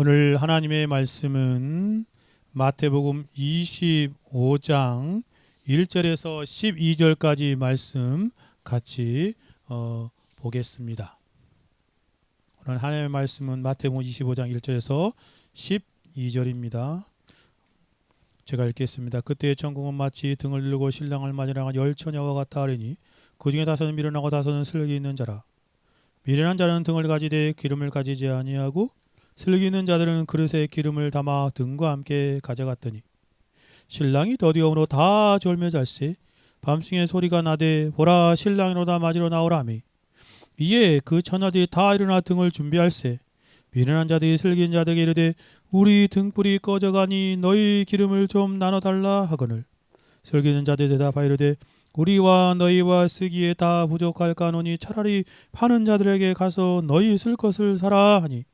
오늘 하나님의 말씀은 마태복음 25장 1절에서 12절까지 말씀 같이 보겠습니다. 오늘 하나님의 말씀은 마태복음 25장 1절에서 12절입니다. 제가 읽겠습니다. 그때 천국은 마치 등을 들고 신랑을 맞이하는 열처녀와 같다 하리니 그 중에 다섯은 미련하고 다섯은 슬기 있는 자라. 미련한 자는 등을 가지되 기름을 가지지 아니하고 슬기 있는 자들은 그릇에 기름을 담아 등과 함께 가져갔더니 신랑이 더디어므로 다 졸며 잘세 밤중에 소리가 나되 보라 신랑이로다 맞으러 나오라매 이에 그 처녀들이 다 일어나 등을 준비할세 미련한 자들이 슬기 있는 자들에게 이르되 우리 등불이 꺼져가니 너희 기름을 좀 나눠달라 하거늘 슬기 있는 자들이 대답하여 이르되 우리와 너희와 쓰기에 다 부족할까노니 차라리 파는 자들에게 가서 너희 쓸 것을 사라 하니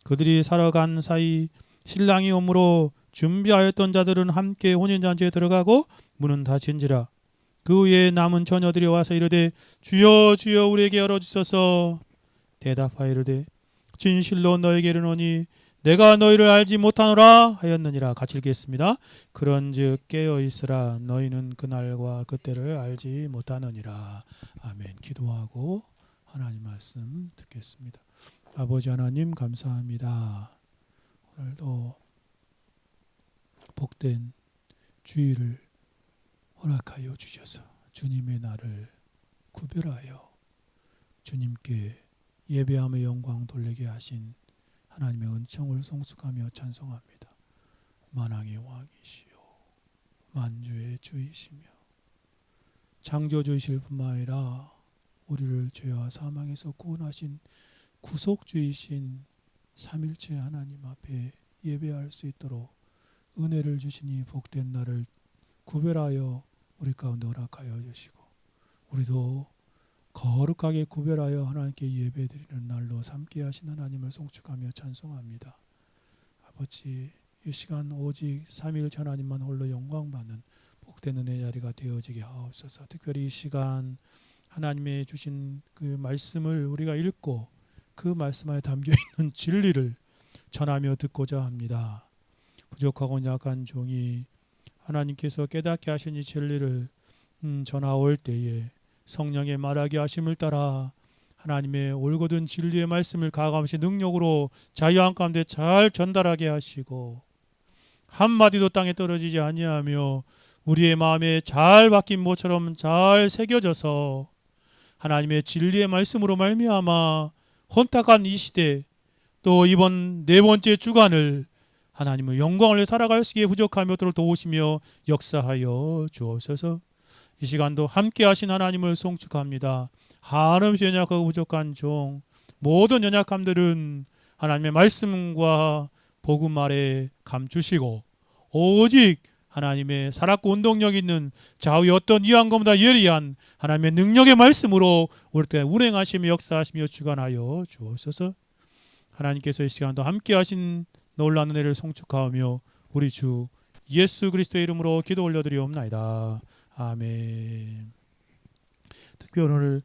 그들이 살아간 사이 신랑이 오므로 준비하였던 자들은 함께 혼인잔치에 들어가고 문은 닫힌지라. 그 후에 남은 처녀들이 와서 이르되 주여 주여 우리에게 열어주소서. 대답하여 이르되 진실로 너에게 이르노니 내가 너희를 알지 못하노라 하였느니라. 같이 읽겠습니다. 그런즉 깨어있으라 너희는 그날과 그때를 알지 못하느니라. 아멘. 기도하고 하나님 말씀 듣겠습니다. 아버지 하나님 감사합니다. 오늘도 복된 주일을 허락하여 주셔서 주님의 날을 구별하여 주님께 예배함의 영광 돌리게 하신 하나님의 은총을 송축하며 찬송합니다. 만왕의 왕이시요 만주의 주이시며 창조주이실 뿐만 아니라 우리를 죄와 사망에서 구원하신 구속주이신 삼일체 하나님 앞에 예배할 수 있도록 은혜를 주시니 복된 날을 구별하여 우리 가운데 허락하여 주시고 우리도 거룩하게 구별하여 하나님께 예배드리는 날로 삼게 하신 하나님을 송축하며 찬송합니다. 아버지 이 시간 오직 삼일체 하나님만 홀로 영광받는 복된 은혜 자리가 되어지게 하옵소서. 특별히 이 시간 하나님의 주신 그 말씀을 우리가 읽고 그 말씀 안에 담겨있는 진리를 전하며 듣고자 합니다. 부족하고 약한 종이 하나님께서 깨닫게 하신 이 진리를 전하올 때에 성령의 말하게 하심을 따라 하나님의 올곧은 진리의 말씀을 가감시 능력으로 자유한 가운데 잘 전달하게 하시고 한마디도 땅에 떨어지지 아니하며 우리의 마음에 잘 박힌 모처럼 잘 새겨져서 하나님의 진리의 말씀으로 말미암아 혼탁한 이 시대 또 이번 네 번째 주간을 하나님의 영광을 살아갈 수 있게 부족함이 없도록 도우시며 역사하여 주옵소서. 이 시간도 함께 하신 하나님을 송축합니다. 한없이 연약하고 부족한 종 모든 연약함들은 하나님의 말씀과 복음 아래 감추시고 오직 하나님의 살았고 운동력 있는 좌우의 어떤 이한것보다 예리한 하나님의 능력의 말씀으로 우리 때 운행하시며 역사하시며 주관하여 주옵소서. 하나님께서 이 시간도 함께 하신 놀라운 은혜를 송축하며 우리 주 예수 그리스도의 이름으로 기도 올려드리옵나이다. 아멘. 특별히 오늘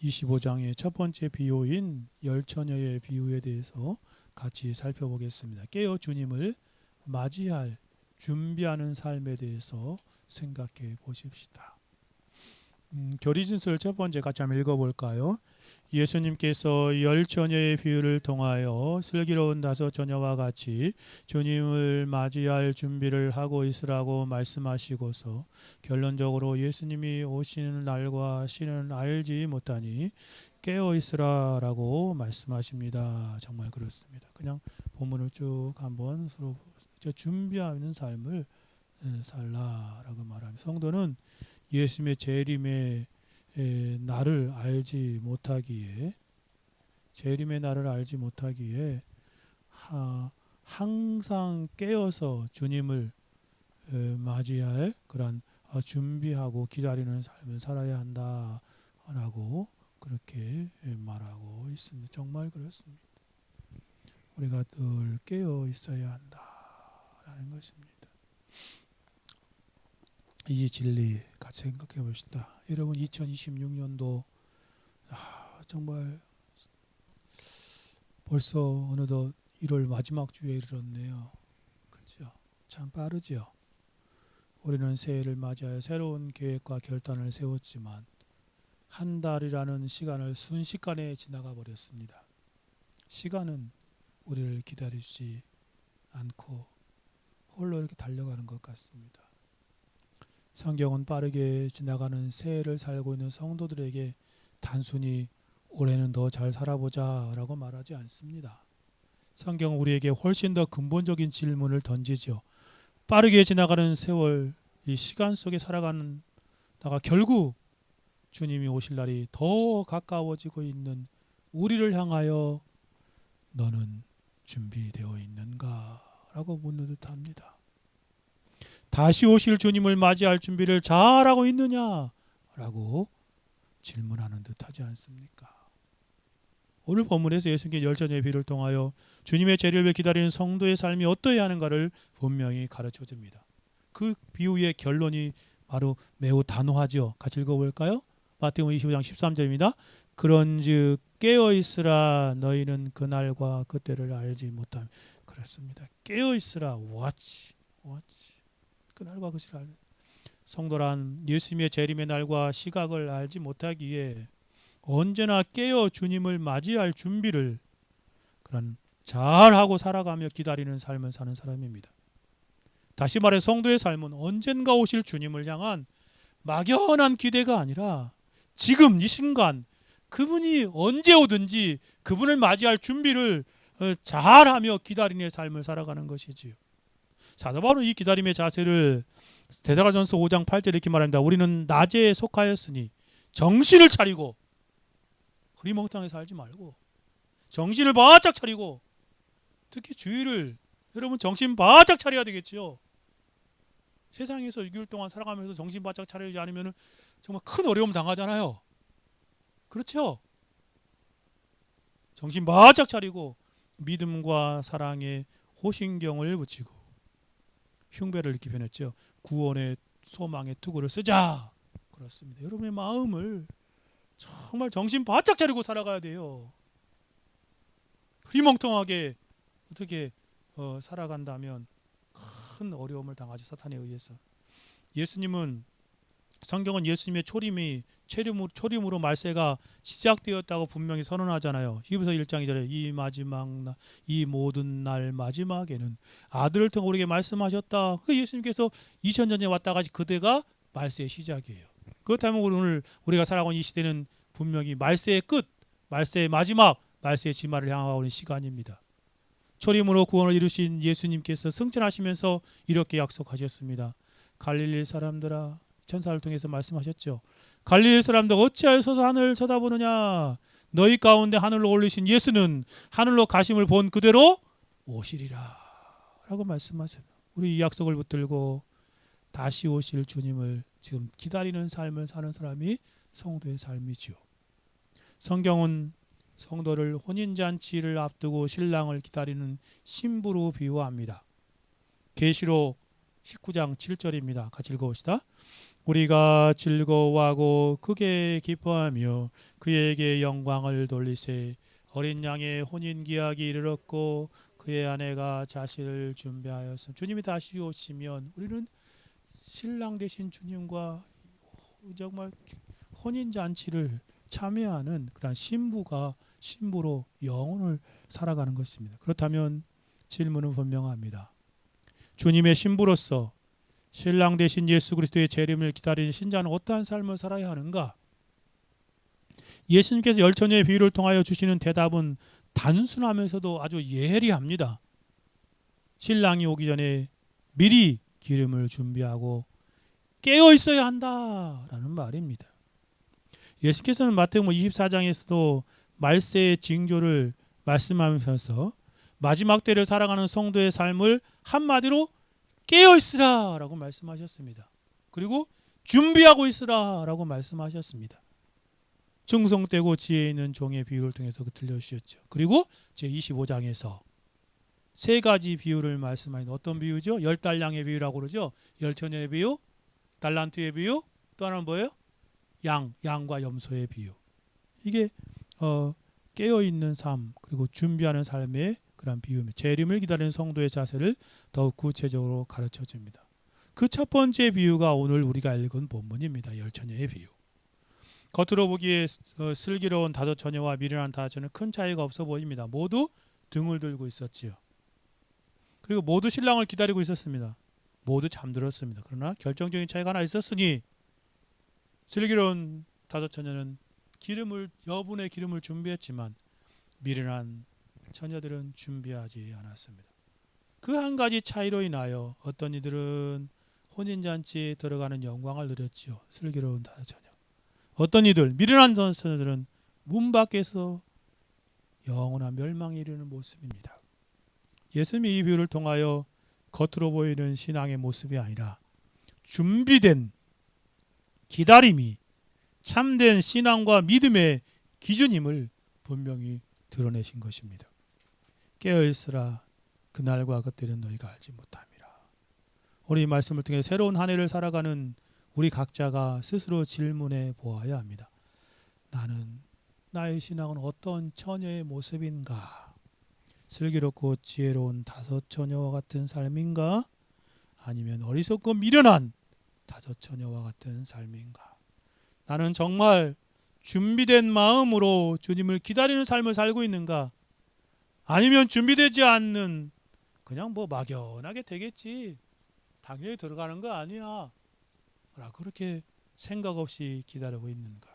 25장의 첫 번째 비유인 열처녀의 비유에 대해서 같이 살펴보겠습니다. 깨어 주님을 맞이할 준비하는 삶에 대해서 생각해 보십시다. 교리진술 첫 번째 같이 한번 읽어볼까요? 예수님께서 열처녀의 비유를 통하여 슬기로운 다섯 처녀와 같이 주님을 맞이할 준비를 하고 있으라고 말씀하시고서 결론적으로 예수님이 오시는 날과 시는 알지 못하니 깨어 있으라라고 말씀하십니다. 정말 그렇습니다. 그냥 본문을 쭉 한번 서로 준비하는 삶을 살라라고 말합니다. 성도는 예수님의 재림의 나를 알지 못하기에 재림의 나를 알지 못하기에 항상 깨어서 주님을 맞이할 그런 준비하고 기다리는 삶을 살아야 한다라고 그렇게 말하고 있습니다. 정말 그렇습니다. 우리가 늘 깨어 있어야 한다라는 것입니다. 이 진리 같이 생각해 봅시다. 여러분 2026년도 정말 벌써 어느덧 1월 마지막 주에 이르렀네요. 그렇죠? 참 빠르죠. 우리는 새해를 맞이하여 새로운 계획과 결단을 세웠지만 한 달이라는 시간을 순식간에 지나가 버렸습니다. 시간은 우리를 기다리지 않고 홀로 이렇게 달려가는 것 같습니다. 성경은 빠르게 지나가는 새해를 살고 있는 성도들에게 단순히 올해는 더 잘 살아보자 라고 말하지 않습니다. 성경은 우리에게 훨씬 더 근본적인 질문을 던지죠. 빠르게 지나가는 세월, 이 시간 속에 살아가는 다가 결국 주님이 오실 날이 더 가까워지고 있는 우리를 향하여 너는 준비되어 있는가? 라고 묻는 듯합니다. 다시 오실 주님을 맞이할 준비를 잘하고 있느냐? 라고 질문하는 듯하지 않습니까? 오늘 본문에서 예수님께 열처녀의 비유를 통하여 주님의 재림을 기다리는 성도의 삶이 어떠해야 하는가를 분명히 가르쳐 줍니다. 그 비유의 결론이 바로 매우 단호하죠. 같이 읽어볼까요? 마태복음 25장 13절입니다. 그런즉 깨어있으라 너희는 그날과 그때를 알지 못함. 그렇습니다. 깨어있으라. watch. 그날과 그때를 알지. 성도란 예수님의 재림의 날과 시각을 알지 못하기에 언제나 깨어 주님을 맞이할 준비를 그런 잘하고 살아가며 기다리는 삶을 사는 사람입니다. 다시 말해 성도의 삶은 언젠가 오실 주님을 향한 막연한 기대가 아니라 지금 이 순간 그분이 언제 오든지 그분을 맞이할 준비를 잘하며 기다리는 삶을 살아가는 것이지요. 사도 바울은 이 기다림의 자세를 데살로니가전서 5장 8절에 이렇게 말합니다. 우리는 낮에 속하였으니 정신을 차리고 흐리멍텅하게 살지 말고 정신을 바짝 차리고, 특히 주의를 여러분 정신 바짝 차려야 되겠지요. 세상에서 6개월 동안 살아가면서 정신 바짝 차리지 않으면 정말 큰 어려움 당하잖아요. 그렇죠? 정신 바짝 차리고 믿음과 사랑에 호신경을 붙이고 흉배를 이렇게 변했죠. 구원의 소망의 투구를 쓰자. 그렇습니다. 여러분의 마음을 정말 정신 바짝 차리고 살아가야 돼요. 흐리멍텅하게 어떻게 살아간다면 큰 어려움을 당하죠. 사탄에 의해서. 예수님은 성경은 예수님의 초림으로 말세가 시작되었다고 분명히 선언하잖아요. 히브리서 1장 2절에 이 모든 날 마지막에는 아들을 통해 우리에게 말씀하셨다. 그 예수님께서 2000년 전에 왔다가 그때가 말세의 시작이에요. 그렇다면 오늘 우리가 살아가는 이 시대는 분명히 말세의 끝, 말세의 마지막, 말세의 지마를 향하고 있는 시간입니다. 초림으로 구원을 이루신 예수님께서 승천하시면서 이렇게 약속하셨습니다. 갈릴리 사람들아, 천사를 통해서 말씀하셨죠. 갈릴리 사람들 어찌하여서 하늘을 쳐다보느냐? 너희 가운데 하늘로 올리신 예수는 하늘로 가심을 본 그대로 오시리라 라고 말씀하세요. 우리 이 약속을 붙들고 다시 오실 주님을 지금 기다리는 삶을 사는 사람이 성도의 삶이죠. 성경은 성도를 혼인잔치를 앞두고 신랑을 기다리는 신부로 비유합니다. 계시록 19장 7절입니다. 같이 읽어봅시다. 우리가 즐거워하고 크게 기뻐하며 그에게 영광을 돌리세. 어린 양의 혼인기약이 이르렀고 그의 아내가 자신을 준비하였음. 주님이 다시 오시면 우리는 신랑 되신 주님과 정말 혼인잔치를 참여하는 그런 신부로 영혼을 살아가는 것입니다. 그렇다면 질문은 분명합니다. 주님의 신부로서 신랑 되신 예수 그리스도의 재림을 기다리는 신자는 어떠한 삶을 살아야 하는가? 예수님께서 열처녀의 비유를 통하여 주시는 대답은 단순하면서도 아주 예리합니다. 신랑이 오기 전에 미리 기름을 준비하고 깨어 있어야 한다라는 말입니다. 예수께서는 마태복음 24장에서도 말세의 징조를 말씀하면서 마지막 때를 살아가는 성도의 삶을 한마디로 깨어 있으라 라고 말씀하셨습니다. 그리고 준비하고 있으라 라고 말씀하셨습니다. 충성되고 지혜 있는 종의 비유를 통해서 들려주셨죠. 그리고 제25장에서 세 가지 비유를 말씀하신 어떤 비유죠? 10달량의 비유라고 그러죠. 열처녀의 비유, 달란트의 비유, 또 하나는 뭐예요? 양과 염소의 비유. 이게 깨어있는 삶 그리고 준비하는 삶의 그런 비유입니다. 재림을 기다리는 성도의 자세를 더욱 구체적으로 가르쳐 줍니다. 그 첫 번째 비유가 오늘 우리가 읽은 본문입니다. 열 처녀의 비유. 겉으로 보기에 슬기로운 다섯 처녀와 미련한 다섯 처녀는 큰 차이가 없어 보입니다. 모두 등을 들고 있었지요. 그리고 모두 신랑을 기다리고 있었습니다. 모두 잠들었습니다. 그러나 결정적인 차이가 하나 있었으니 슬기로운 다섯 처녀는 여분의 기름을 준비했지만 미련한 처녀들은 준비하지 않았습니다. 그 한 가지 차이로 인하여 어떤 이들은 혼인잔치에 들어가는 영광을 누렸지요. 슬기로운 다섯 처녀. 어떤 이들, 미련한 처녀들은 문 밖에서 영원한 멸망에 이르는 모습입니다. 예수님이 이 비유를 통하여 겉으로 보이는 신앙의 모습이 아니라 준비된 기다림이 참된 신앙과 믿음의 기준임을 분명히 드러내신 것입니다. 깨어있으라 그날과 그때는 너희가 알지 못함이라. 우리 이 말씀을 통해 새로운 한 해를 살아가는 우리 각자가 스스로 질문해 보아야 합니다. 나는 나의 신앙은 어떤 처녀의 모습인가? 슬기롭고 지혜로운 다섯 처녀와 같은 삶인가? 아니면 어리석고 미련한 다섯 처녀와 같은 삶인가? 나는 정말 준비된 마음으로 주님을 기다리는 삶을 살고 있는가? 아니면 준비되지 않는 그냥 막연하게 되겠지. 당연히 들어가는 거 아니야. 그렇게 생각 없이 기다리고 있는가?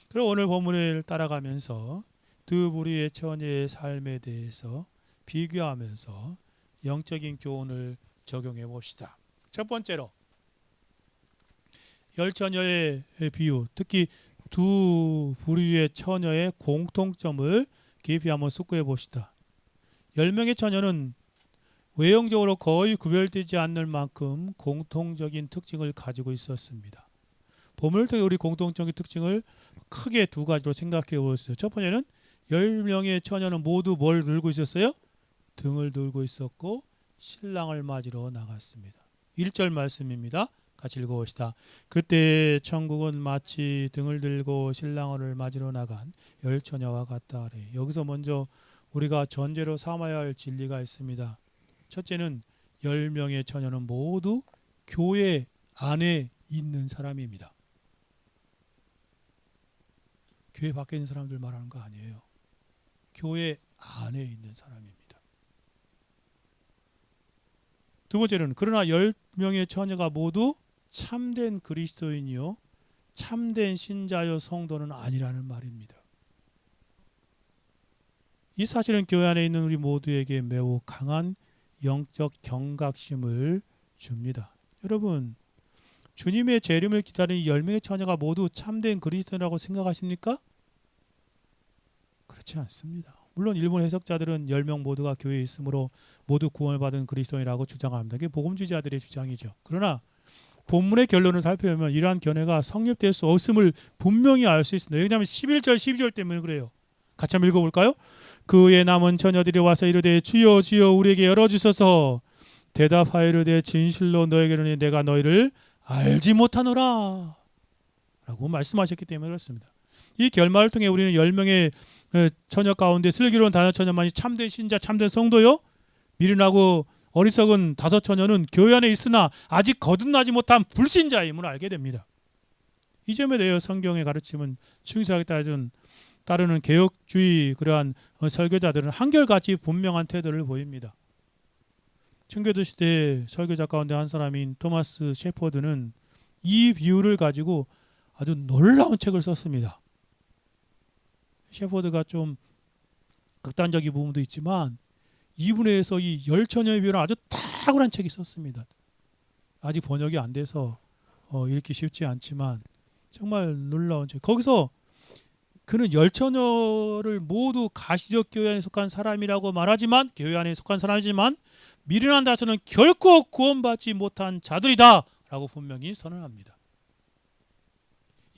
그리고 오늘 본문을 따라가면서 두 부류의 처녀의 삶에 대해서 비교하면서 영적인 교훈을 적용해 봅시다. 첫 번째로 열 처녀의 비유, 특히 두 부류의 처녀의 공통점을 깊이 한번 숙고해 봅시다. 10명의 처녀는 외형적으로 거의 구별되지 않을 만큼 공통적인 특징을 가지고 있었습니다. 본문을 통해 우리 공통적인 특징을 크게 두 가지로 생각해 보았어요. 첫 번째는 10명의 처녀는 모두 뭘 들고 있었어요? 등을 들고 있었고 신랑을 맞으러 나갔습니다. 1절 말씀입니다. 같이 읽어봅시다. 그때 천국은 마치 등을 들고 신랑을 맞으러 나간 열 처녀와 같다 하래. 여기서 먼저 우리가 전제로 삼아야 할 진리가 있습니다. 첫째는 10명의 처녀는 모두 교회 안에 있는 사람입니다. 교회 밖에 있는 사람들 말하는 거 아니에요. 교회 안에 있는 사람입니다. 두 번째는 그러나 10명의 처녀가 모두 참된 그리스도인이요 참된 신자요 성도는 아니라는 말입니다. 이 사실은 교회 안에 있는 우리 모두에게 매우 강한 영적 경각심을 줍니다. 여러분, 주님의 재림을 기다리는 10명의 처녀가 모두 참된 그리스도인이라고 생각하십니까? 그렇지 않습니다. 물론 일본 해석자들은 10명 모두가 교회에 있으므로 모두 구원을 받은 그리스도인이라고 주장합니다. 이게 복음주의자들의 주장이죠. 그러나 본문의 결론을 살펴보면 이러한 견해가 성립될 수 없음을 분명히 알 수 있습니다. 왜냐하면 11절 12절 때문에 그래요. 같이 한번 읽어볼까요? 그의 남은 처녀들이 와서 이르되 주여 주여 우리에게 열어주소서. 대답하여 이르되 진실로 너에게 이르노니 내가 너희를 알지 못하노라 라고 말씀하셨기 때문에 그렇습니다. 이 결말을 통해 우리는 10명의 처녀 가운데 슬기로운 다섯 처녀만이 참된 신자 참된 성도요 미련하고 어리석은 다섯 처녀는 교회 안에 있으나 아직 거듭나지 못한 불신자임을 알게 됩니다. 이 점에 대해 성경의 가르침은 충실하게 따르는 개혁주의 그러한 설교자들은 한결같이 분명한 태도를 보입니다. 청교도 시대 설교자 가운데 한 사람인 토마스 셰퍼드는 이 비유를 가지고 아주 놀라운 책을 썼습니다. 셰퍼드가 좀 극단적인 부분도 있지만 이분에서 이 열 처녀의 비유는 아주 탁월한 책이 썼습니다. 아직 번역이 안 돼서 읽기 쉽지 않지만 정말 놀라운 책. 거기서 그는 열 처녀를 모두 가시적 교회 안에 속한 사람이라고 말하지만 교회 안에 속한 사람이지만 미련한 다서는 결코 구원받지 못한 자들이다 라고 분명히 선언합니다.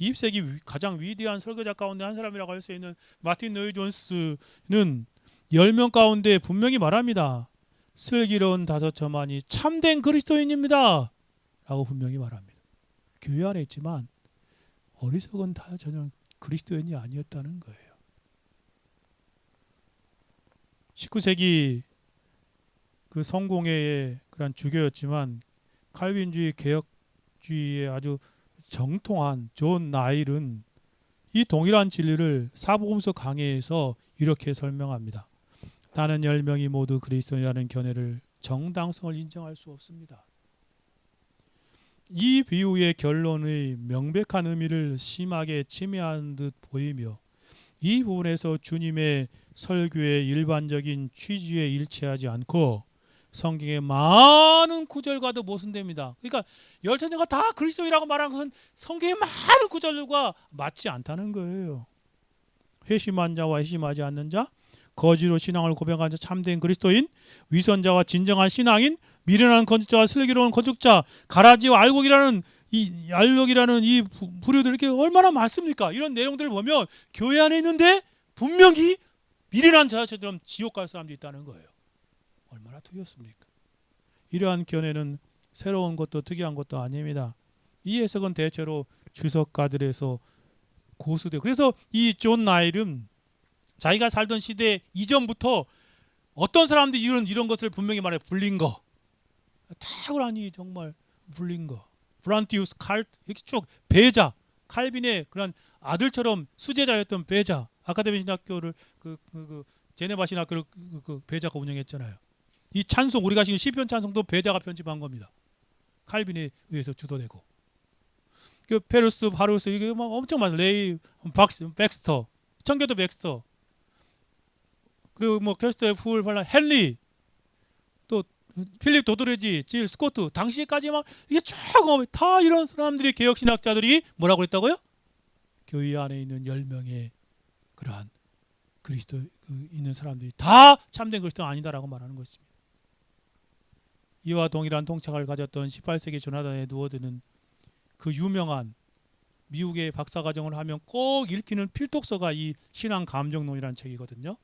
20세기 가장 위대한 설교자 가운데 한 사람이라고 할 수 있는 마틴 노이 존스는 10명 가운데 분명히 말합니다. 슬기로운 다섯 처만이 참된 그리스도인입니다 라고 분명히 말합니다. 교회 안에 있지만 어리석은 다섯 처는 그리스도인이 아니었다는 거예요. 19세기 그 성공회의 그런 주교였지만 칼빈주의 개혁주의의 아주 정통한 존 나일은 이 동일한 진리를 사복음서 강해에서 이렇게 설명합니다. 나는 10명이 모두 그리스도인이라는 견해를 정당성을 인정할 수 없습니다. 이 비유의 결론의 명백한 의미를 심하게 침해한 듯 보이며 이 부분에서 주님의 설교의 일반적인 취지에 일치하지 않고 성경의 많은 구절과도 모순됩니다. 그러니까 열천자가 다 그리스도이라고 말하는 것은 성경의 많은 구절과 맞지 않다는 거예요. 회심한 자와 회심하지 않는 자, 거지로 신앙을 고백한 자, 참된 그리스도인, 위선자와 진정한 신앙인, 미련한 건축자와 슬기로운 건축자, 가라지와 알곡이라는 이 부류들 이렇게 얼마나 많습니까? 이런 내용들을 보면 교회 안에 있는데 분명히 미련한 자처럼 지옥 갈 사람도 있다는 거예요. 얼마나 특이했습니까? 이러한 견해는 새로운 것도 특이한 것도 아닙니다. 이 해석은 대체로 주석가들에서 고수되고, 그래서 이 존 나일은 자기가 살던 시대 이전부터 어떤 사람들이 이런 것을 분명히 말해 불린 거, 탁월하니 정말 불린 거, 브란티우스 칼 이렇게 쭉 배자, 칼빈의 그런 아들처럼 수제자였던 배자, 아카데미 신학교를 제네바 신학교를 그 배자가 운영했잖아요. 이 찬송, 우리가 지금 시편 찬송도 배자가 편집한 겁니다. 칼빈에 의해서 주도되고, 그 페루스, 바루스 이게 막 엄청 많아요. 레이, 백스터, 청교도 백스터, 그리고 뭐 캐스터 풀 발라 헨리, 또 필립 도드레지, 질 스코트, 당시까지 막 이게 쭉 다 이런 사람들이 개혁 신학자들이 뭐라고 했다고요? 교회 안에 있는 10명의 그러한 그리스도 있는 사람들이 다 참된 그리스도 아니다라고 말하는 것입니다. 이와 동일한 통찰을 가졌던 18세기 조나단 에드워드는 그 유명한 미국의 박사과정을 하면 꼭 읽히는 필독서가 이 신앙 감정론이라는 책이거든요.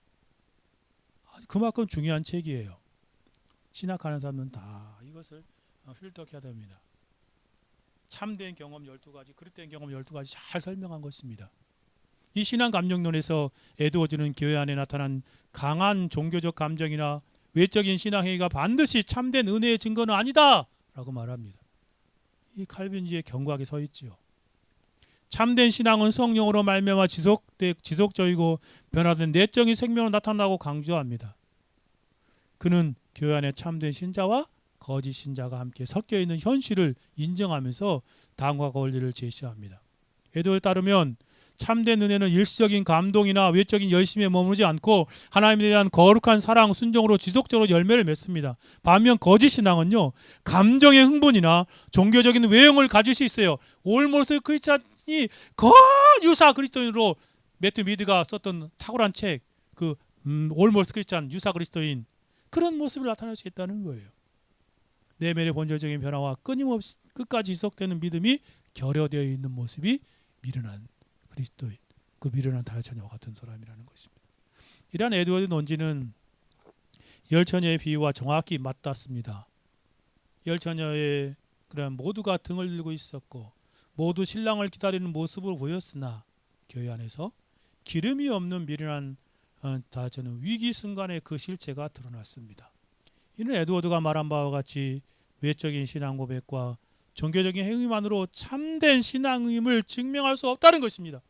그만큼 중요한 책이에요. 신학하는 사람은 다 이것을 필독해야 됩니다. 참된 경험 12가지, 그릇된 경험 12가지 잘 설명한 것입니다. 이 신앙 감정론에서 에드워즈는 교회 안에 나타난 강한 종교적 감정이나 외적인 신앙 행위가 반드시 참된 은혜의 증거는 아니다 라고 말합니다. 이 칼빈주의에 견고하게 서 있지요. 참된 신앙은 성령으로 말미암아 지속적이고 변화된 내적인 생명으로 나타나고 강조합니다. 그는 교회 안에 참된 신자와 거짓 신자가 함께 섞여 있는 현실을 인정하면서 다음과 원리를 제시합니다. 에드워드에 따르면 참된 은혜는 일시적인 감동이나 외적인 열심에 머무르지 않고 하나님에 대한 거룩한 사랑, 순종으로 지속적으로 열매를 맺습니다. 반면 거짓 신앙은요, 감정의 흥분이나 종교적인 외형을 가질 수 있어요. 올모스 크리스찬이 유사 그리스도인으로 매튜 미드가 썼던 탁월한 책, 올모스 크리스찬 유사 그리스도인, 그런 모습을 나타낼 수 있다는 거예요. 내면의 본질적인 변화와 끊임없이 끝까지 지속되는 믿음이 결여되어 있는 모습이 미련한 그리스도인, 그 미련한 다혈처녀와 같은 사람이라는 것입니다. 이러한 에드워드 논지는 열처녀의 비유와 정확히 맞닿습니다. 열처녀의 그런 모두가 등을 들고 있었고 모두 신랑을 기다리는 모습을 보였으나 교회 안에서 기름이 없는 미련한 다혈처녀는 위기 순간에 그 실체가 드러났습니다. 이는 에드워드가 말한 바와 같이 외적인 신앙 고백과 종교적인 행위만으로 참된 신앙임을 증명할 수 없다는 것입니다.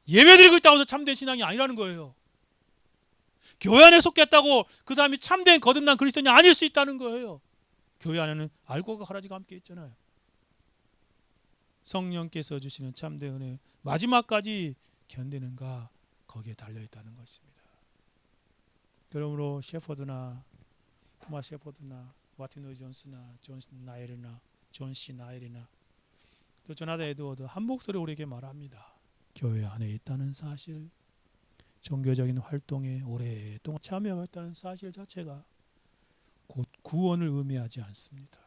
예배드리고 있다고 해서 참된 신앙이 아니라는 거예요. 교회 안에 속했다고 그 사람이 참된 거듭난 그리스도인이 아닐 수 있다는 거예요. 교회 안에는 알곡과 가라지가 함께 있잖아요. 성령께서 주시는 참된 은혜 마지막까지 견디는가 거기에 달려있다는 것입니다. 그러므로 셰퍼드나 토마스 셰퍼드나 마틴 로이 존스나 존 나일이나 존 씨 나일이나 또 조나단 에드워드 한 목소리 우리에게 말합니다. 교회 안에 있다는 사실, 종교적인 활동에 오랫동안 참여했다는 사실 자체가 곧 구원을 의미하지 않습니다.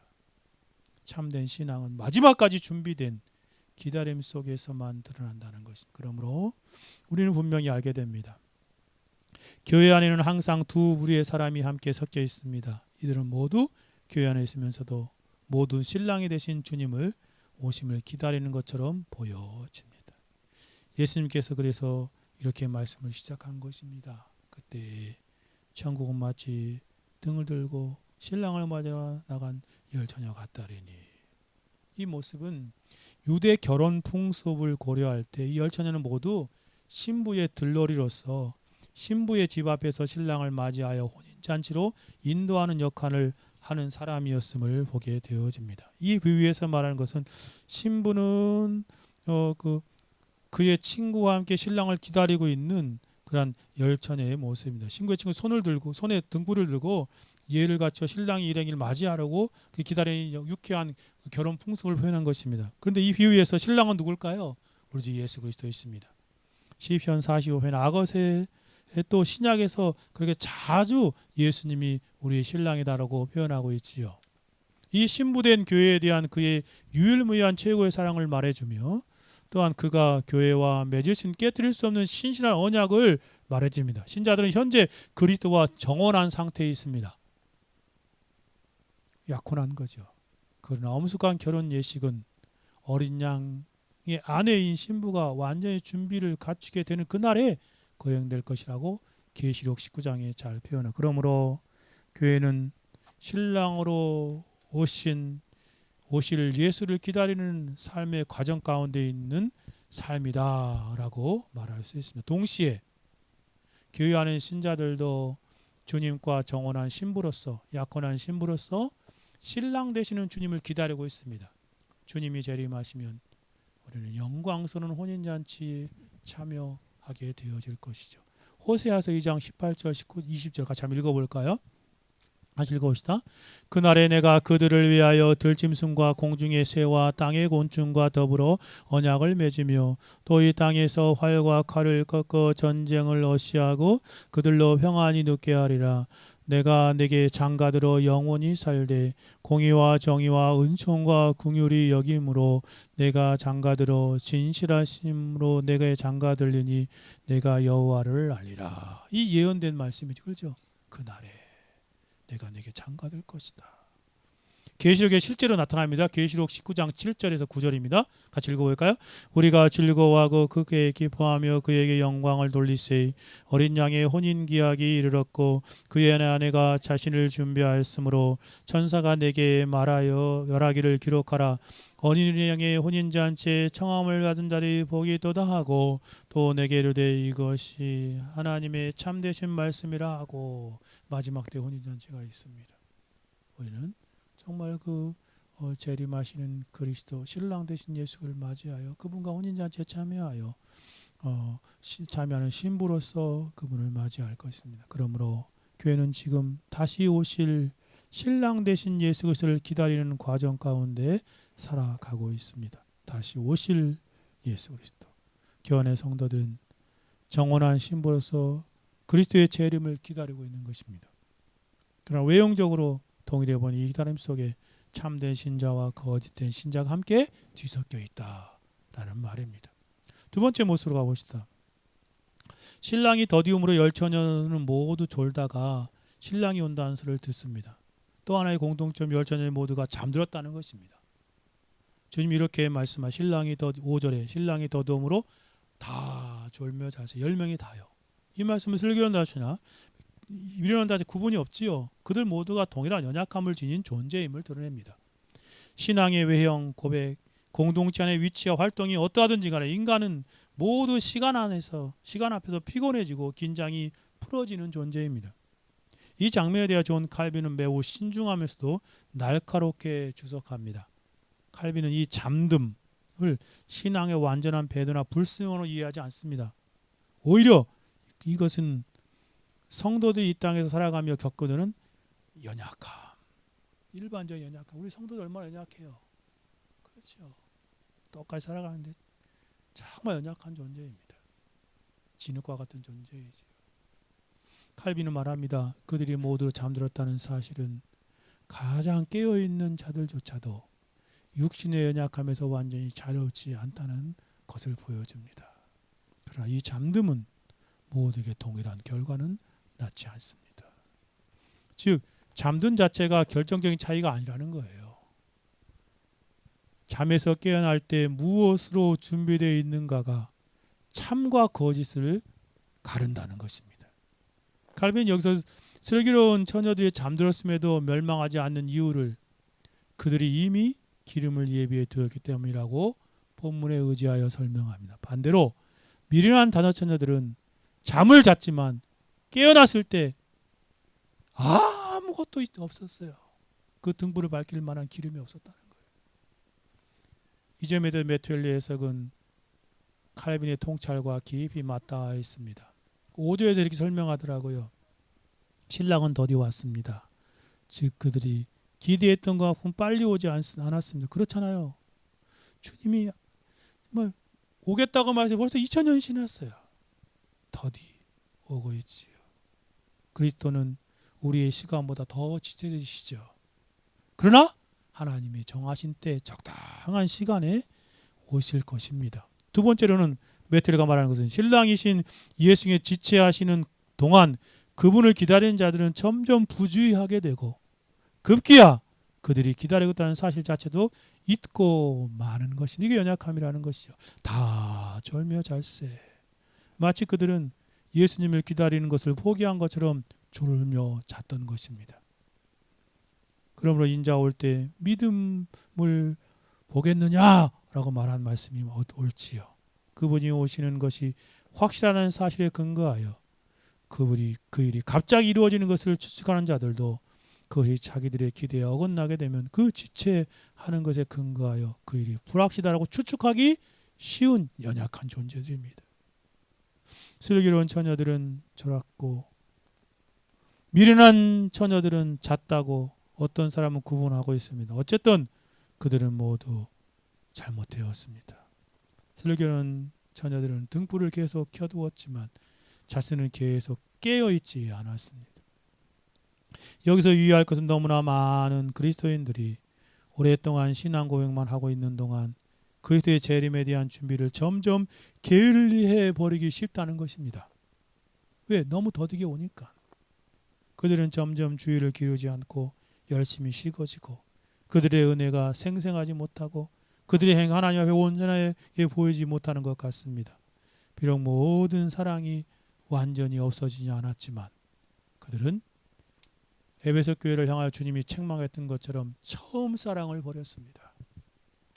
참된 신앙은 마지막까지 준비된 기다림 속에서만 드러난다는 것입니다. 그러므로 우리는 분명히 알게 됩니다. 교회 안에는 항상 두 부류의 사람이 함께 섞여 있습니다. 이들은 모두 교회 안에 있으면서도 모두 신랑이 되신 주님을 오심을 기다리는 것처럼 보여집니다. 예수님께서 그래서 이렇게 말씀을 시작한 것입니다. 그때 천국은 마치 등을 들고 신랑을 맞아 나간 열처녀 같다리니. 이 모습은 유대 결혼 풍습을 고려할 때 이 열처녀는 모두 신부의 들러리로서 신부의 집 앞에서 신랑을 맞이하여 혼인잔치로 인도하는 역할을 하는 사람이었음을 보게 되어집니다. 이 비유에서 말하는 것은 신부는 그의 친구와 함께 신랑을 기다리고 있는 그런 열처녀의 모습입니다. 신부의 친구 손을 들고 손에 등불을 들고 예를 갖춰 신랑이 일행을 맞이하려고 기다리는 유쾌한 결혼 풍습을 표현한 것입니다. 그런데 이 비유에서 신랑은 누굴까요? 우리 주 예수 그리스도였습니다. 시편 45편 아거세 또 신약에서 그렇게 자주 예수님이 우리의 신랑이다라고 표현하고 있지요. 이 신부된 교회에 대한 그의 유일무이한 최고의 사랑을 말해주며 또한 그가 교회와 맺으신 깨뜨릴 수 없는 신실한 언약을 말해줍니다. 신자들은 현재 그리스도와 정혼한 상태에 있습니다. 약혼한 거죠. 그러나 엄숙한 결혼 예식은 어린 양의 아내인 신부가 완전히 준비를 갖추게 되는 그날에 거행될 것이라고 계시록 19장에 잘 표현해. 그러므로 교회는 신랑으로 오실 예수를 기다리는 삶의 과정 가운데 있는 삶이다라고 말할 수 있습니다. 동시에 교회 안에 신자들도 주님과 정혼한 신부로서 약혼한 신부로서 신랑 되시는 주님을 기다리고 있습니다. 주님이 재림하시면 우리는 영광스러운 혼인잔치에 참여하게 되어질 것이죠. 호세아서 2장 18절, 19, 20절 같이 한번 읽어볼까요? 같이 읽어봅시다. 그날에 내가 그들을 위하여 들짐승과 공중의 새와 땅의 곤충과 더불어 언약을 맺으며 또 이 땅에서 활과 칼을 꺾어 전쟁을 어시하고 그들로 평안히 눕게 하리라. 내가 내게 장가들어 영원히 살되 공의와 정의와 은총과 긍휼이 여김으로 내가 장가들어 진실하심으로 내가 장가들리니 내가 여호와를 알리라. 이 예언된 말씀이죠. 그렇죠? 그날에 내가 내게 장가들 것이다. 계시록에 실제로 나타납니다. 계시록 19장 7절에서 9절입니다. 같이 읽어볼까요? 우리가 즐거워하고 그에게 기뻐하며 그에게 영광을 돌리세. 어린 양의 혼인 기약이 이르렀고 그의 아내가 자신을 준비하였으므로 천사가 내게 말하여 열하기를 기록하라. 어린 양의 혼인잔치에 청함을 받은 자들이 복이 있도다 하고 또 내게 이르되 이것이 하나님의 참되신 말씀이라 하고 마지막 때 혼인잔치가 있습니다. 우리는 정말 재림하시는 그리스도 신랑 되신 예수를 맞이하여 그분과 혼인잔치에 참여하여 참여하는 신부로서 그분을 맞이할 것입니다. 그러므로 교회는 지금 다시 오실 신랑 되신 예수 그리스도를 기다리는 과정 가운데 살아가고 있습니다. 다시 오실 예수 그리스도. 교회 성도들은 정혼한 신부로서 그리스도의 재림을 기다리고 있는 것입니다. 그러나 외형적으로 통일해 보니 이 기다림 속에 참된 신자와 거짓된 신자가 함께 뒤섞여 있다라는 말입니다. 두 번째 모습으로 가봅시다. 신랑이 더디움으로 열처녀는 모두 졸다가 신랑이 온다는 소리를 듣습니다. 또 하나의 공통점 열처녀 모두가 잠들었다는 것입니다. 주님 이렇게 말씀하 신랑이 5절에 신랑이 더디움으로 다 졸며 자세 10명이 다요. 이 말씀을 슬기로운 다시나 미련한 자세 구분이 없지요. 그들 모두가 동일한 연약함을 지닌 존재임을 드러냅니다. 신앙의 외형, 고백, 공동체 안의 위치와 활동이 어떠하든지 간에 인간은 모두 시간 앞에서 피곤해지고 긴장이 풀어지는 존재입니다. 이 장면에 대해 존 칼빈은 매우 신중하면서도 날카롭게 주석합니다. 칼빈은 이 잠듦을 신앙의 완전한 배도나 불순종으로 이해하지 않습니다. 오히려 이것은 성도들이 이 땅에서 살아가며 겪어드는 연약함, 일반적인 연약함. 우리 성도들 얼마나 연약해요. 그렇죠. 똑같이 살아가는데 정말 연약한 존재입니다. 진흙과 같은 존재이죠. 칼빈은 말합니다. 그들이 모두 잠들었다는 사실은 가장 깨어있는 자들조차도 육신의 연약함에서 완전히 자유롭지 않다는 것을 보여줍니다. 그러나 이 잠듦은 모두에게 동일한 결과는 낳지 않습니다. 즉 잠든 자체가 결정적인 차이가 아니라는 거예요. 잠에서 깨어날 때 무엇으로 준비되어 있는가가 참과 거짓을 가른다는 것입니다. 칼빈은 여기서 슬기로운 처녀들이 잠들었음에도 멸망하지 않는 이유를 그들이 이미 기름을 예비해 두었기 때문이라고 본문에 의지하여 설명합니다. 반대로 미련한 다섯 처녀들은 잠을 잤지만 깨어났을 때 아무것도 없었어요. 그 등불을 밝힐 만한 기름이 없었다는 거예요. 이 점에 대해 메투엘리 해석은 칼빈의 통찰과 깊이 맞닿아 있습니다. 5조에서 이렇게 설명하더라고요. 신랑은 더디 왔습니다. 즉 그들이 기대했던 것만큼 빨리 오지 않았습니다. 그렇잖아요. 주님이 뭐 오겠다고 말해서 벌써 2000년이 지났어요. 더디 오고 있지요. 그리스도는 우리의 시간보다 더 지체되시죠. 그러나 하나님의 정하신 때 적당한 시간에 오실 것입니다. 두 번째로는 메테르가 말하는 것은 신랑이신 예수님의 지체하시는 동안 그분을 기다리는 자들은 점점 부주의하게 되고 급기야 그들이 기다리고 있다는 사실 자체도 잊고 마는 것이 이게 연약함이라는 것이죠. 다 졸며 잘세. 마치 그들은 예수님을 기다리는 것을 포기한 것처럼 졸며 잤던 것입니다. 그러므로 인자 올 때 믿음을 보겠느냐라고 말한 말씀이 옳지요. 그분이 오시는 것이 확실하다는 사실에 근거하여 그 일이 갑자기 이루어지는 것을 추측하는 자들도 그것이 자기들의 기대에 어긋나게 되면 그 지체하는 것에 근거하여 그 일이 불확실하다고 추측하기 쉬운 연약한 존재들입니다. 슬기로운 처녀들은 졸았고 미련한 처녀들은 잤다고 어떤 사람은 구분하고 있습니다. 어쨌든 그들은 모두 잘못되었습니다. 슬기로운 처녀들은 등불을 계속 켜두었지만 자신은 계속 깨어있지 않았습니다. 여기서 유의할 것은 너무나 많은 그리스도인들이 오랫동안 신앙 고백만 하고 있는 동안 그리스도의 재림에 대한 준비를 점점 게을리해 버리기 쉽다는 것입니다. 왜? 너무 더디게 오니까. 그들은 점점 주의를 기울이지 않고 열심히 식어지고 그들의 은혜가 생생하지 못하고 그들의 행 하나님 앞에 온전하게 보이지 못하는 것 같습니다. 비록 모든 사랑이 완전히 없어지지 않았지만 그들은 에베소 교회를 향하여 주님이 책망했던 것처럼 처음 사랑을 버렸습니다.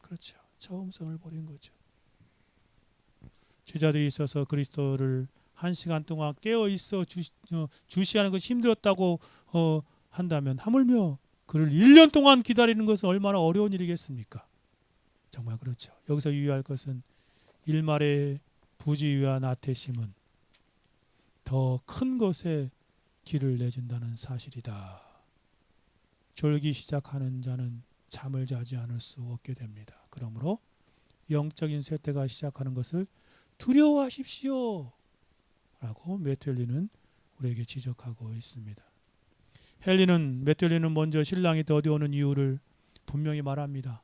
그렇죠. 처음 사랑을 버린 거죠. 제자들이 있어서 그리스도를 1시간 동안 깨어 있어 주시하는 것이 힘들었다고 한다면 하물며 그를 1년 동안 기다리는 것은 얼마나 어려운 일이겠습니까? 정말 그렇죠. 여기서 유의할 것은 일말의 부지위와 나태심은 더 큰 것에 길을 내준다는 사실이다. 졸기 시작하는 자는 잠을 자지 않을 수 없게 됩니다. 그러므로 영적인 쇠퇴가 시작하는 것을 두려워하십시오 라고 메투엘리는 우리에게 지적하고 있습니다. 메투엘리는 먼저 신랑이 더디 오는 이유를 분명히 말합니다.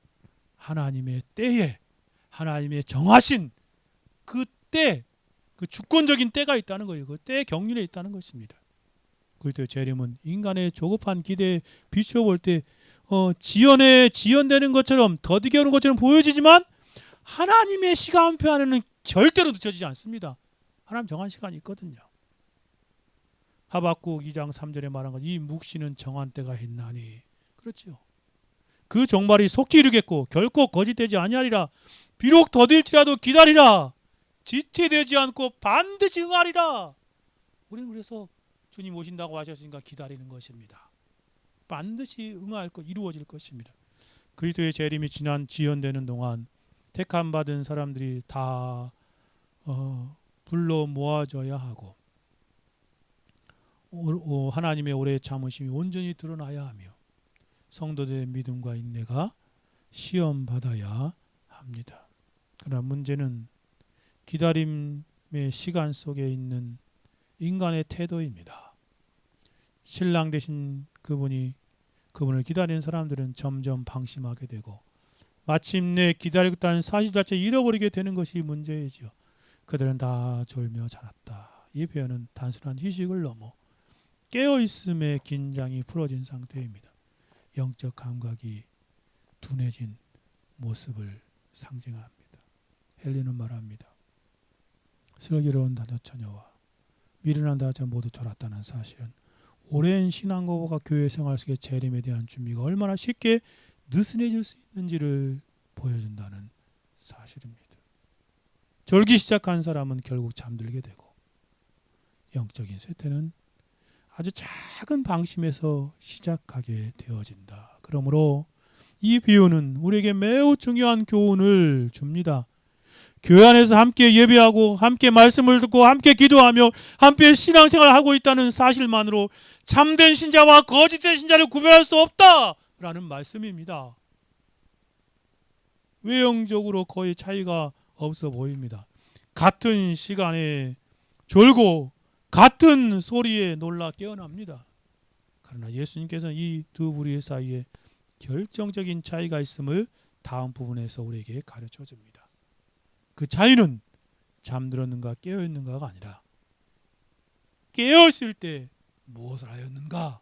하나님의 때에 하나님의 정하신 그 때, 그 주권적인 때가 있다는 거예요. 그 때의 경륜에 있다는 것입니다. 그리스도의 재림은 인간의 조급한 기대에 비추어 볼 때 지연되는 것처럼 더디게 오는 것처럼 보여지지만 하나님의 시간표 안에는 절대로 늦춰지지 않습니다. 하나님 정한 시간이 있거든요. 하박국 2장 3절에 말한 것, 이 묵시는 정한 때가 있나니. 그렇죠. 그 종말이 속히 이루겠고 결코 거짓되지 아니하리라. 비록 더딜지라도 기다리라. 지체되지 않고 반드시 응하리라. 우리는 그래서 주님 오신다고 하셨으니까 기다리는 것입니다. 반드시 응할 것, 이루어질 것입니다. 그리스도의 재림이 지연되는 동안 택함 받은 사람들이 다 불러 모아져야 하고 하나님의 오래 참으심이 온전히 드러나야 하며 성도들의 믿음과 인내가 시험받아야 합니다. 그러나 문제는 기다림의 시간 속에 있는 인간의 태도입니다. 신랑 되신 그분을 기다리는 사람들은 점점 방심하게 되고 마침내 기다리고 있다는 사실 자체를 잃어버리게 되는 것이 문제이지요. 그들은 다 졸며 자랐다. 이 표현은 단순한 휴식을 넘어 깨어있음의 긴장이 풀어진 상태입니다. 영적 감각이 둔해진 모습을 상징합니다. 헬리는 말합니다. 슬기로운 다섯 처녀와 미련한 다섯 처녀 모두 졸았다는 사실은 오랜 신앙고가 교회 생활 속의 재림에 대한 준비가 얼마나 쉽게 느슨해질 수 있는지를 보여준다는 사실입니다. 졸기 시작한 사람은 결국 잠들게 되고 영적인 쇠퇴는 아주 작은 방심에서 시작하게 되어진다. 그러므로 이 비유는 우리에게 매우 중요한 교훈을 줍니다. 교회 안에서 함께 예배하고 함께 말씀을 듣고 함께 기도하며 함께 신앙생활을 하고 있다는 사실만으로 참된 신자와 거짓된 신자를 구별할 수 없다라는 말씀입니다. 외형적으로 거의 차이가 없어 보입니다. 같은 시간에 졸고 같은 소리에 놀라 깨어납니다. 그러나 예수님께서는 이 두 부류의 사이에 결정적인 차이가 있음을 다음 부분에서 우리에게 가르쳐 줍니다. 그 차이는 잠들었는가 깨어있는가가 아니라 깨어있을 때 무엇을 하였는가